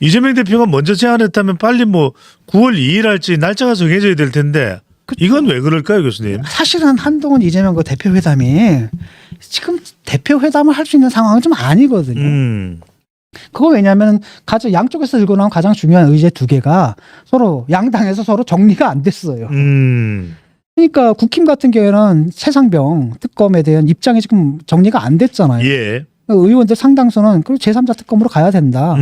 이재명 대표가 먼저 제안했다면 빨리 뭐 9월 2일 할지 날짜가 정해져야 될 텐데 이건 왜 그럴까요, 교수님? 사실은 한동훈 이재명 그 대표 회담이 지금 대표 회담을 할 수 있는 상황은 좀 아니거든요. 그거 왜냐하면 가장 양쪽에서 들고 나온 가장 중요한 의제 두 개가 서로 양당에서 서로 정리가 안 됐어요. 그러니까 국힘 같은 경우에는 최상병 특검에 대한 입장이 지금 정리가 안 됐잖아요. 예. 의원들 상당수는 그 제3자 특검으로 가야 된다.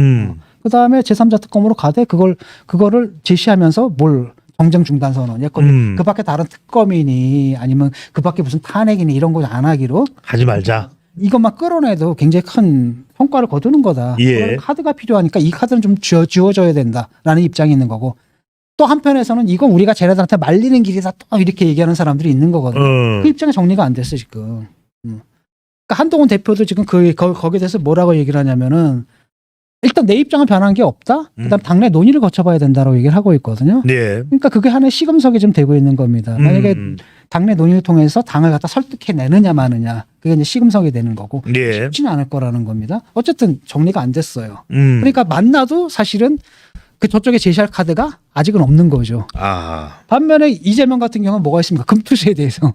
그다음에 제3자 특검으로 가되 그거를 제시하면서 뭘 정쟁 중단 선언, 예컨대 그 밖에 다른 특검이니 아니면 그 밖에 무슨 탄핵이니 이런 거 안 하기로 하지 말자. 이것만 끌어내도 굉장히 큰 성과를 거두는 거다. 예. 카드가 필요하니까 이 카드는 좀 지워줘야 된다라는 입장이 있는 거고 또 한편에서는 이거 우리가 쟤네들한테 말리는 길이다 또 이렇게 얘기하는 사람들이 있는 거거든요. 그 입장이 정리가 안 됐어 지금. 그러니까 한동훈 대표도 지금 거기에 대해서 뭐라고 얘기를 하냐면은 일단 내 입장은 변한 게 없다. 그다음 당내 논의를 거쳐봐야 된다라고 얘기를 하고 있거든요. 네. 그러니까 그게 하나의 시금석이 좀 되고 있는 겁니다. 만약에 당내 논의를 통해서 당을 갖다 설득해내느냐 마느냐 그게 이제 시금석이 되는 거고 네. 쉽지는 않을 거라는 겁니다. 어쨌든 정리가 안 됐어요. 그러니까 만나도 사실은 그 저쪽에 제시할 카드가 아직은 없는 거죠. 아. 반면에 이재명 같은 경우는 뭐가 있습니까? 금투시에 대해서.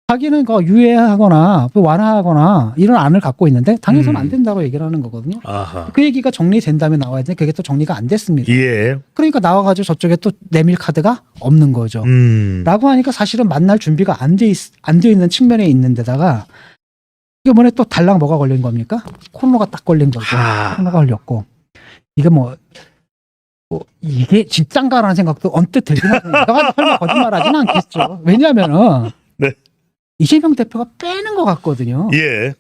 자기는 유예하거나 완화하거나 이런 안을 갖고 있는데 당에서는 안 된다고 얘기를 하는 거거든요. 아하. 그 얘기가 정리된 다음에 나와야 되는데 그게 또 정리가 안 됐습니다. 예. 그러니까 나와가지고 저쪽에 또 내밀 카드가 없는 거죠. 라고 하니까 사실은 만날 준비가 안 돼 있는 측면에 있는 데다가 이번에 또 달랑 뭐가 걸린 겁니까? 코로나가 딱 걸린 거죠. 코로나가 걸렸고 이게 이게 진짠가라는 생각도 언뜻 들긴 하는데 내가 설마 거짓말하지는 않겠죠. 왜냐하면은 네. 이재명 대표가 빼는 것 같거든요. 예.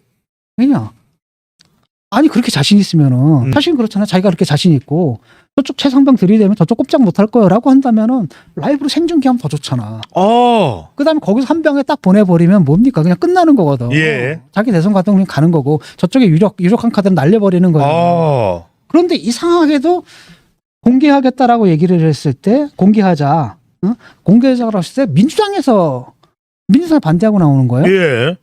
왜냐? 아니 그렇게 자신 있으면은 사실은 그렇잖아요. 자기가 그렇게 자신 있고 저쪽 최상병 들이대면 저쪽 꼼짝 못할 거라고 한다면은 라이브로 생중계하면 더 좋잖아. 그다음에 거기서 한 병에 딱 보내버리면 뭡니까? 그냥 끝나는 거거든. 예. 자기 대선 과정 그냥 가는 거고 저쪽에 유력한 카드는 날려버리는 거예요. 그런데 이상하게도 공개하겠다라고 얘기를 했을 때 공개하자. 공개하자고 했을 때 민주당 반대하고 나오는 거예요. 예.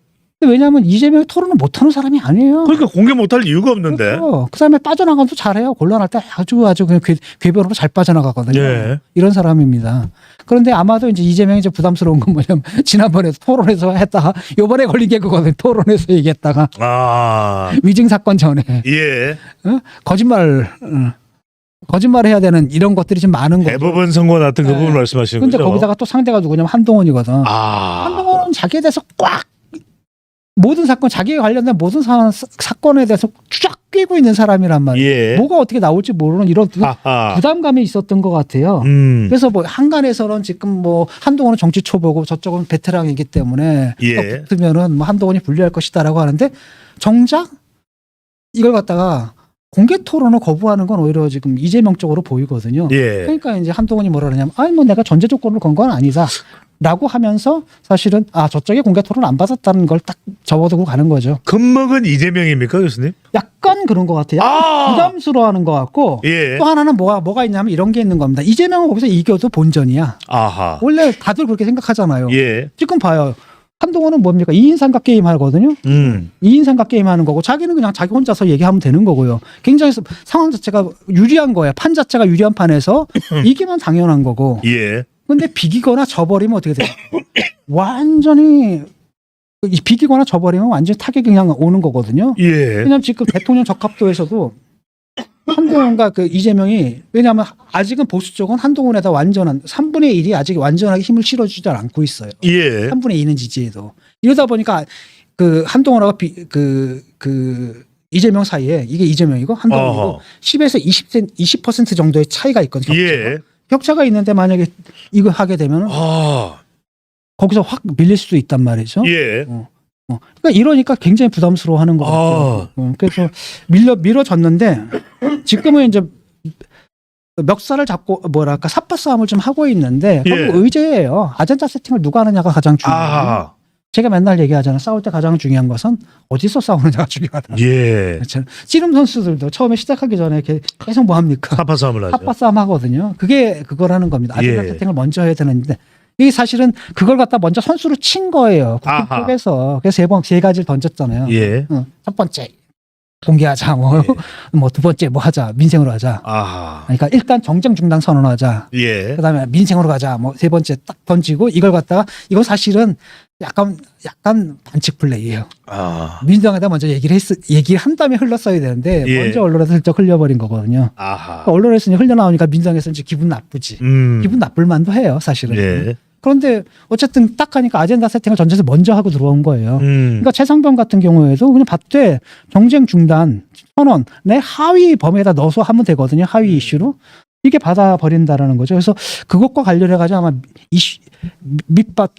왜냐하면 이재명이 토론을 못하는 사람이 아니에요. 그러니까 공개 못할 이유가 없는데. 그렇죠. 그 다음에 빠져나가도 잘해요. 곤란할 때 아주 그냥 궤변으로 잘 빠져나가거든요. 예. 이런 사람입니다. 그런데 아마도 이제 이재명이 이제 부담스러운 건 뭐냐면 지난번에 토론에서 했다가 요번에 걸린 게 그거는 토론에서 얘기했다가 위증 사건 전에 예. 거짓말을 해야 되는 이런 것들이 좀 많은 거죠. 대법원 선고 났던 그 부분 말씀하시는 거죠? 근데 거기다가 또 상대가 누구냐면 한동훈이거든. 한동훈은 자기에 대해서 꽉 모든 사건 자기에 관련된 모든 사건에 대해서 쫙 꿰고 있는 사람이란 말이에요. 예. 뭐가 어떻게 나올지 모르는 이런 부담감이 있었던 것 같아요. 그래서 한간에서는 지금 한동훈은 정치 초보고 저쪽은 베테랑이기 때문에 붙으면은 한동훈이 불리할 것이다라고 하는데 정작 이걸 갖다가 공개 토론을 거부하는 건 오히려 지금 이재명 쪽으로 보이거든요. 예. 그러니까 이제 한동훈이 뭐라 그러냐면 내가 전제 조건을 건 건 아니다. 라고 하면서 사실은 저쪽에 공개 토론 안 받았다는 걸 딱 접어두고 가는 거죠. 겁먹은 이재명입니까, 교수님? 약간 그런 것 같아요. 부담스러워하는 것 같고 예. 또 하나는 뭐가 있냐면 이런 게 있는 겁니다. 이재명은 거기서 이겨도 본전이야. 원래 다들 그렇게 생각하잖아요. 예. 지금 봐요. 한동훈은 뭡니까? 2인 삼각 게임 하거든요. 2인 삼각 게임 하는 거고 자기는 그냥 자기 혼자서 얘기하면 되는 거고요. 굉장히 상황 자체가 유리한 거예요. 판 자체가 유리한 판에서 이기면 당연한 거고. 예. 근데 비기거나 져버리면 어떻게 돼요? 완전히 비기거나 져버리면 완전히 타격이 그냥 오는 거거든요. 예. 왜냐하면 지금 대통령 적합도에서도 한동훈과 이재명이 왜냐하면 아직은 보수 쪽은 한동훈에다 완전한 3분의 1이 아직 완전하게 힘을 실어주지 않고 있어요. 예. 3분의 2는 지지해도 이러다 보니까 한동훈하고 이재명 사이에 이게 이재명이고 한동훈이고 10에서 20% 정도의 차이가 있거든요. 예. 격차가 있는데 만약에 이거 하게 되면 거기서 확 밀릴 수도 있단 말이죠. 예. 그러니까 이러니까 굉장히 부담스러워하는 것 같아요. 그래서 밀어졌는데 지금은 이제 멱살을 잡고 삿바 싸움을 좀 하고 있는데 결국 의제예요. 아젠다 세팅을 누가 하느냐가 가장 중요해요. 제가 맨날 얘기하잖아요. 싸울 때 가장 중요한 것은 어디서 싸우느냐가 중요하다. 예. 씨름 선수들도 처음에 시작하기 전에 계속 뭐 합니까? 삽바 싸움을 하죠. 삽바 싸움 하거든요. 그게 그거라는 겁니다. 아젠다 세팅을 먼저 해야 되는데 이게 사실은 그걸 갖다 먼저 선수로 친 거예요. 국회 쪽에서. 그래서 세 가지를 던졌잖아요. 예. 첫 번째 공개하자 뭐 두 번째 뭐 하자 민생으로 하자. 아하. 그러니까 일단 정쟁 중단 선언하자. 예. 그다음에 민생으로 가자. 뭐 세 번째 딱 던지고 이걸 갖다가 이거 사실은 약간 반칙 플레이예요. 아. 민주당에다 먼저 얘기를 한 다음에 흘렀어야 되는데 예. 먼저 언론에서 슬쩍 흘려버린 거거든요. 아하. 그러니까 언론에서 이제 흘러나오니까 민주당에서 이제 기분 나쁘지. 기분 나쁠 만도 해요, 사실은. 예. 그런데 어쨌든 딱 하니까 아젠다 세팅을 전체에서 먼저 하고 들어온 거예요. 음. 그러니까 최상병 같은 경우에도 그냥 봤대 정쟁 중단 선언 내 하위 범위에다 넣어서 하면 되거든요. 하위 이슈로. 이게 받아버린다라는 거죠. 그래서 그것과 관련해 가지고 아마 이슈 밑밭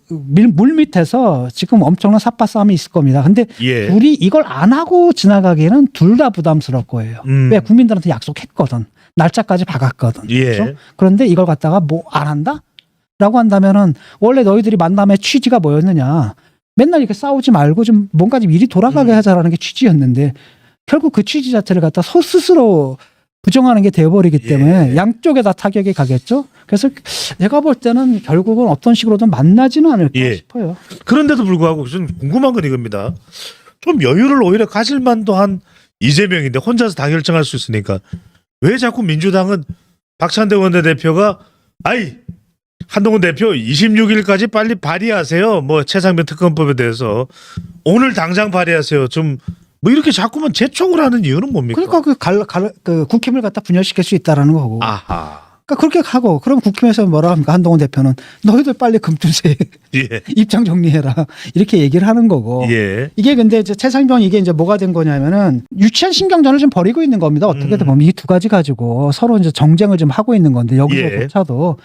물 밑에서 지금 엄청난 삿바 싸움이 있을 겁니다. 근데 예. 둘이 이걸 안 하고 지나가기에는 둘 다 부담스러울 거예요. 왜 국민들한테 약속했거든. 날짜까지 박았거든. 예. 그렇죠? 그런데 이걸 갖다가 뭐 안 한다? 라고 한다면은 원래 너희들이 만남의 취지가 뭐였느냐. 맨날 이렇게 싸우지 말고 좀 뭔가 좀 일이 돌아가게 하자라는 게 취지였는데 결국 그 취지 자체를 갖다 스스로 부정하는 게 되어버리기 때문에 예. 양쪽에 다 타격이 가겠죠. 그래서 내가 볼 때는 결국은 어떤 식으로든 만나지는 않을까 예. 싶어요. 그런데도 불구하고 좀 궁금한 건 이겁니다. 좀 여유를 오히려 가질 만도 한 이재명인데 혼자서 다 결정할 수 있으니까 왜 자꾸 민주당은 박찬대 원내대표가 아이 한동훈 대표 26일까지 빨리 발의하세요. 뭐 최상병 특검법에 대해서 오늘 당장 발의하세요. 좀 뭐 이렇게 자꾸만 재촉을 하는 이유는 뭡니까? 그러니까 그 국힘을 갖다 분열시킬 수 있다라는 거고. 아하. 그러니까 그렇게 하고 그럼 국힘에서 뭐라 합니까? 한동훈 대표는 너희들 빨리 금투세 예. 입장 정리해라 이렇게 얘기를 하는 거고. 예. 이게 근데 이제 최상병 이게 이제 뭐가 된 거냐면은 유치한 신경전을 좀 벌이고 있는 겁니다. 어떻게든 보면 이 두 가지 가지고 서로 이제 정쟁을 좀 하고 있는 건데 여기서조차도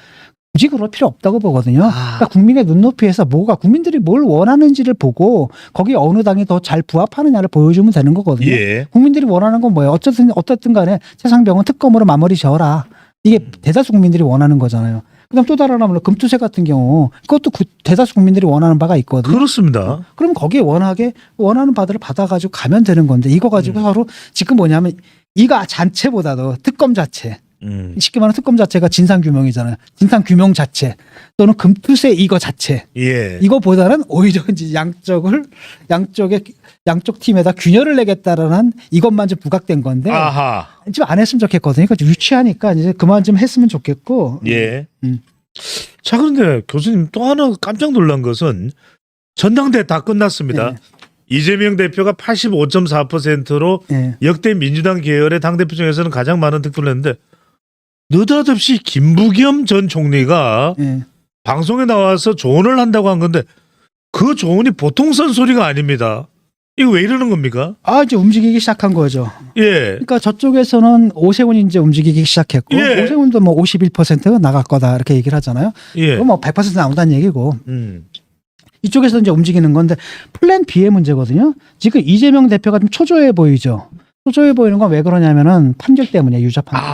굳이 그럴 필요 없다고 보거든요. 그러니까 국민의 눈높이에서 뭐가 국민들이 뭘 원하는지를 보고 거기에 어느 당이 더 잘 부합하느냐를 보여주면 되는 거거든요. 예. 국민들이 원하는 건 뭐예요? 어쨌든 간에 최상병은 특검으로 마무리 지어라. 이게 대다수 국민들이 원하는 거잖아요. 그다음 또 다른 하나는 금투세 같은 경우 그것도 대다수 국민들이 원하는 바가 있거든요. 그렇습니다. 그럼 거기에 원하는 바들을 받아가지고 가면 되는 건데 이거 가지고 서로 지금 뭐냐면 이거 자체보다도 특검 자체 쉽게 말하면 특검 자체가 진상규명이잖아요. 진상규명 자체 또는 금투세 이거 자체 예. 이거보다는 오히려 이제 양쪽 팀에다 균열을 내겠다라는 이것만 좀 부각된 건데 아하. 좀 안 했으면 좋겠거든요. 그러니까 유치하니까 이제 그만 좀 했으면 좋겠고. 예. 자, 그런데 교수님 또 하나 깜짝 놀란 것은 전당대 다 끝났습니다. 네. 이재명 대표가 85.4%로 네. 역대 민주당 계열의 당대표 중에서는 가장 많은 득표를 했는데 느닷없이 김부겸 전 총리가 네. 방송에 나와서 조언을 한다고 한 건데 그 조언이 보통 선소리가 아닙니다. 이거 왜 이러는 겁니까? 이제 움직이기 시작한 거죠. 예. 그러니까 저쪽에서는 오세훈이 이제 움직이기 시작했고 예. 오세훈도 뭐 51%가 나갈 거다 이렇게 얘기를 하잖아요. 예. 그럼 뭐 100% 나온다는 얘기고 음. 이쪽에서 이제 움직이는 건데 플랜 B의 문제거든요. 지금 이재명 대표가 좀 초조해 보이죠. 초조해 보이는 건 왜 그러냐면은 판결 때문에 유죄 판결.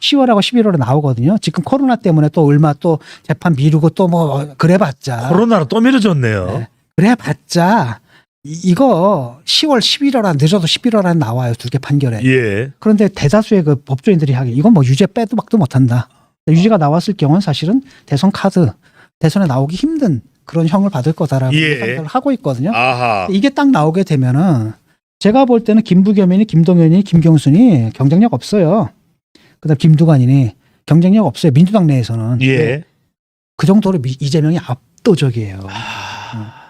10월하고 11월에 나오거든요. 지금 코로나 때문에 또 얼마 또 재판 미루고 또 뭐 그래봤자. 코로나로 또 미뤄졌네요. 네. 그래봤자 이거 10월 11월 안 늦어도 11월 안 나와요. 두 개 판결에. 예. 그런데 대다수의 그 법조인들이 하기 이건 뭐 유죄 빼도 박도 못한다. 유죄가 나왔을 경우는 사실은 대선 카드 대선에 나오기 힘든 그런 형을 받을 거다라고 예. 생각을 하고 있거든요. 아하. 이게 딱 나오게 되면은 제가 볼 때는 김부겸이니 김동연이니 김경순이 경쟁력 없어요. 그다음 김두관이니 경쟁력 없어요. 민주당 내에서는. 예. 그 정도로 이재명이 압도적이에요.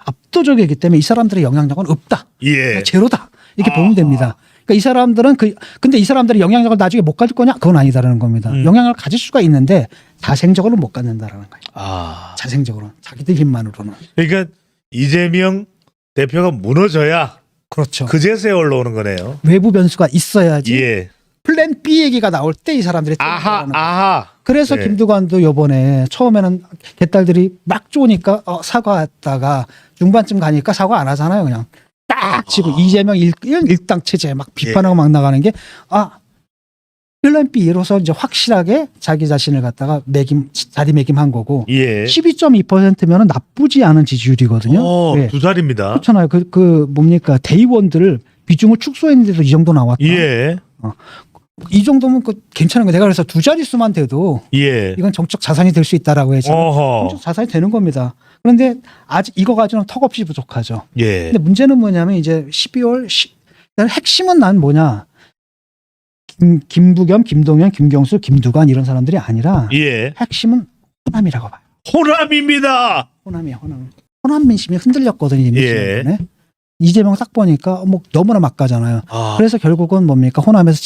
압도적이기 때문에 이 사람들의 영향력은 없다. 예. 제로다. 이렇게 보면 됩니다. 그러니까 이 사람들은 근데 이 사람들이 영향력을 나중에 못 가질 거냐? 그건 아니다라는 겁니다. 영향을 가질 수가 있는데 자생적으로는 못 갖는다라는 거예요. 자생적으로 자기들 힘만으로는. 그러니까 이재명 대표가 무너져야 그렇죠. 그제서야 올라오는 거네요. 외부 변수가 있어야지. 예. 플랜 B 얘기가 나올 때 이 사람들이 아하. 그래서 네. 김두관도 요번에 처음에는 개딸들이 막 좋으니까 사과했다가 중반쯤 가니까 사과 안 하잖아요. 그냥 딱 치고 이재명 일당 체제 막 비판하고 막 나가는 게 플랜 B로서 이제 확실하게 자기 자신을 갖다가 자리매김한 거고 예. 12.2%면은 나쁘지 않은 지지율이거든요. 네. 두 자리입니다. 그렇잖아요. 그 뭡니까 대의원들을 비중을 축소했는데도 이 정도 나왔다. 예. 이 정도면 괜찮은 거예요. 내가 그래서 두 자릿수만 돼도 예. 이건 정책 자산이 될 수 있다라고 해서 정책 자산이 되는 겁니다. 그런데 아직 이거 가지고는 턱없이 부족하죠. 예. 근데 문제는 뭐냐면 이제 12월 핵심은 난 뭐냐? 김부겸, 김동연, 김경수, 김두관 이런 사람들이 아니라 예. 핵심은 호남이라고 봐요. 호남입니다. 호남이야, 호남. 호남 민심이 흔들렸거든요. 이미 예. 지난번에. 이재명 딱 보니까 뭐 너무나 막가잖아요. 그래서 결국은 뭡니까? 호남에서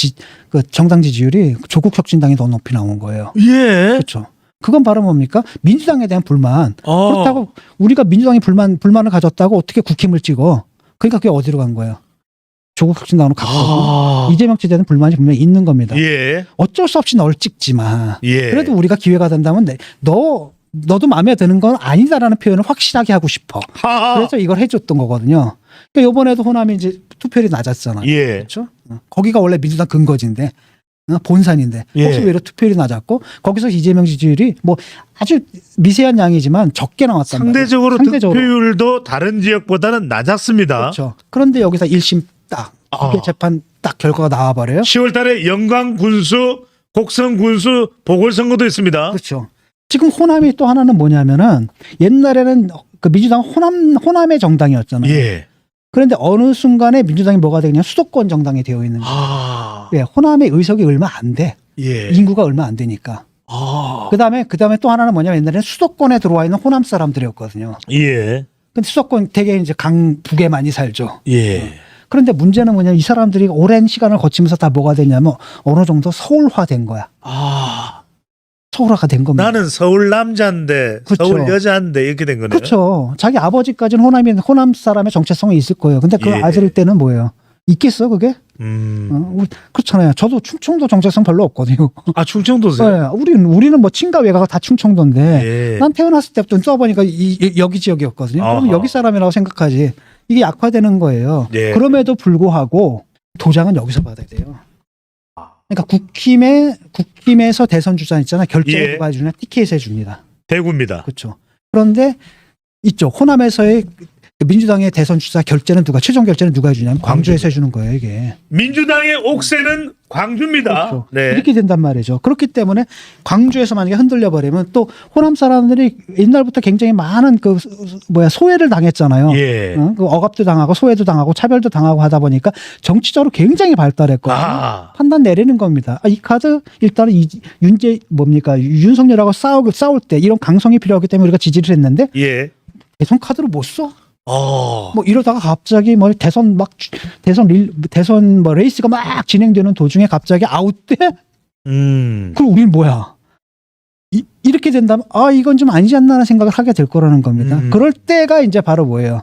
그 정당 지지율이 조국 혁신당이 더 높이 나온 거예요. 예. 그렇죠. 그건 바로 뭡니까? 민주당에 대한 불만. 어. 그렇다고 우리가 민주당이 불만을 가졌다고 어떻게 국힘을 찍어? 그러니까 그게 어디로 간 거예요? 조국 혁신당으로 가고 이재명 지대는 불만이 분명히 있는 겁니다. 예. 어쩔 수 없이 널 찍지 마. 예. 그래도 우리가 기회가 된다면 너도 마음에 드는 건 아니다라는 표현을 확실하게 하고 싶어. 하하. 그래서 이걸 해줬던 거거든요. 그러니까 이번에도 호남이 이제 투표율이 낮았잖아요. 예. 그렇죠? 거기가 원래 민주당 근거지인데 본산인데 예. 거기서 왜 이렇게 투표율이 낮았고 거기서 이재명 지지율이 뭐 아주 미세한 양이지만 적게 나왔단 상대적으로 말이에요. 득표율도 다른 지역보다는 낮았습니다. 그렇죠. 그런데 여기서 1심 딱 이게 재판 딱 결과가 나와버려요. 10월 달에 영광 군수, 곡성 군수 보궐선거도 있습니다. 그렇죠. 지금 호남이 또 하나는 뭐냐면은 옛날에는 그 민주당 호남의 정당이었잖아요. 예. 그런데 어느 순간에 민주당이 뭐가 되냐 수도권 정당이 되어 있는 거예요. 아. 왜? 호남의 의석이 얼마 안 돼. 예. 인구가 얼마 안 되니까. 아. 그다음에 또 하나는 뭐냐면 옛날에는 수도권에 들어와 있는 호남 사람들이었거든요. 예. 근데 수도권 되게 이제 강북에 많이 살죠. 예. 그런데 문제는 뭐냐면 이 사람들이 오랜 시간을 거치면서 다 뭐가 됐냐면 어느 정도 서울화된 거야. 아. 서울화가 된 겁니다. 나는 서울 남자인데 그렇죠. 서울 여자인데 이렇게 된 거네요. 그렇죠. 자기 아버지까지는 호남 사람의 정체성이 있을 거예요. 근데 그 예. 아들 때는 뭐예요? 있겠어 그게? 그렇잖아요. 저도 충청도 정체성 별로 없거든요. 아 충청도세요? 네, 우리는 뭐 친가 외가가 다 충청도인데 예. 난 태어났을 때부터 써보니까 여기 지역이었거든요. 그럼 아하. 여기 사람이라고 생각하지. 이게 약화되는 거예요. 예. 그럼에도 불구하고 도장은 여기서 받아야 돼요. 그러니까 국힘에서 대선 주자 있잖아요. 결정을 예. 누가 해주냐? 티켓에 해줍니다. 대구입니다. 그렇죠. 그런데 이쪽 호남에서의 민주당의 대선 주자 최종 결제는 누가 해주냐면 광주에서 해주는 거예요, 이게. 민주당의 옥새는 광주입니다. 그렇죠. 네. 이렇게 된단 말이죠. 그렇기 때문에 광주에서 만약에 흔들려 버리면 또 호남 사람들이 옛날부터 굉장히 많은 소외를 당했잖아요. 예. 그 억압도 당하고 소외도 당하고 차별도 당하고 하다 보니까 정치적으로 굉장히 발달했거든요. 아. 판단 내리는 겁니다. 이 카드 일단은 윤석열하고 싸울 때 이런 강성이 필요하기 때문에 우리가 지지를 했는데 예. 대선 카드로 못 써? 어. 뭐 이러다가 갑자기 뭐 대선 레이스가 막 진행되는 도중에 갑자기 아웃돼? 그럼 우리는 뭐야? 이렇게 된다면 이건 좀 아니지 않나 하는 생각을 하게 될 거라는 겁니다. 그럴 때가 이제 바로 뭐예요?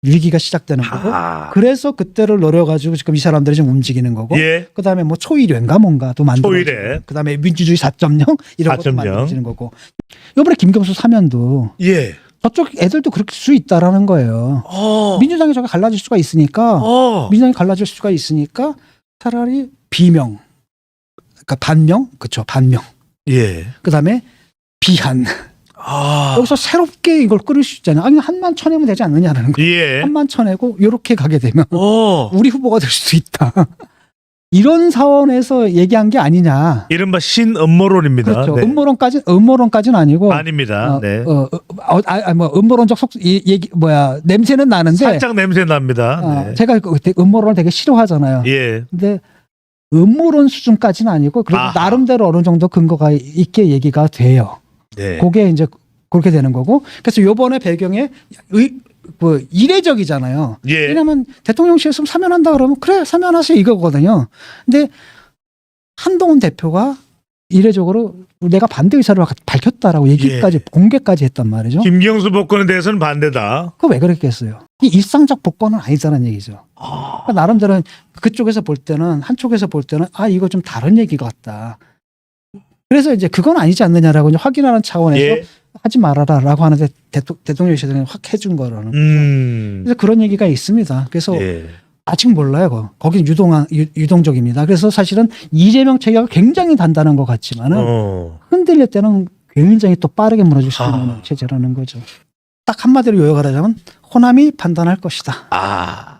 위기가 시작되는 거고. 그래서 그때를 노려가지고 지금 이 사람들이 좀 움직이는 거고. 예. 그다음에 뭐 초일회인가 뭔가도 만들어. 초일회. 그다음에 민주주의 4.0 이런 것도 4.0. 만들어지는 거고. 이번에 김경수 사면도 예. 저쪽 애들도 그럴 수 있다라는 거예요. 민주당이 저게 갈라질 수가 있으니까 민주당이 갈라질 수가 있으니까 차라리 비명, 그러니까 반명, 그렇죠, 반명. 예. 그다음에 비한. 여기서 새롭게 이걸 끌을 수 있잖아요. 아니 한만 쳐내면 되지 않느냐라는 거. 예. 한만 쳐내고 이렇게 가게 되면 우리 후보가 될 수도 있다. 이런 사원에서 얘기한 게 아니냐. 이른바 신음모론입니다. 그렇죠. 네. 음모론까지는 아니고. 아닙니다. 네. 음모론적 냄새는 나는데. 살짝 냄새 납니다. 네. 제가 음모론을 되게 싫어하잖아요. 예. 근데 음모론 수준까지는 아니고 그래도 아하. 나름대로 어느 정도 근거가 있게 얘기가 돼요. 네. 그게 이제 그렇게 되는 거고. 그래서 요번에 배경에 이례적이잖아요. 예. 왜냐하면 대통령실에서 사면한다 그러면 그래 사면하세요 이거거든요. 근데 한동훈 대표가 이례적으로 내가 반대 의사를 밝혔다라고 얘기까지 공개까지 했단 말이죠. 김경수 복권에 대해서는 반대다. 그거 왜 그랬겠어요? 이 일상적 복권은 아니다라는 얘기죠. 그러니까 나름대로 그쪽에서 볼 때는 한쪽에서 볼 때는 이거 좀 다른 얘기 같다. 그래서 이제 그건 아니지 않느냐라고 이제 확인하는 차원에서 예. 하지 말아라라고 하는데 대통령실에서 확 해준 거라는. 그래서 그런 얘기가 있습니다. 그래서 예. 아직 몰라요. 거긴 유동적입니다. 그래서 사실은 이재명 체계가 굉장히 단단한 것 같지만은 흔들릴 때는 굉장히 또 빠르게 무너질 수 있는 체제라는 거죠. 딱 한마디로 요약하자면 호남이 판단할 것이다.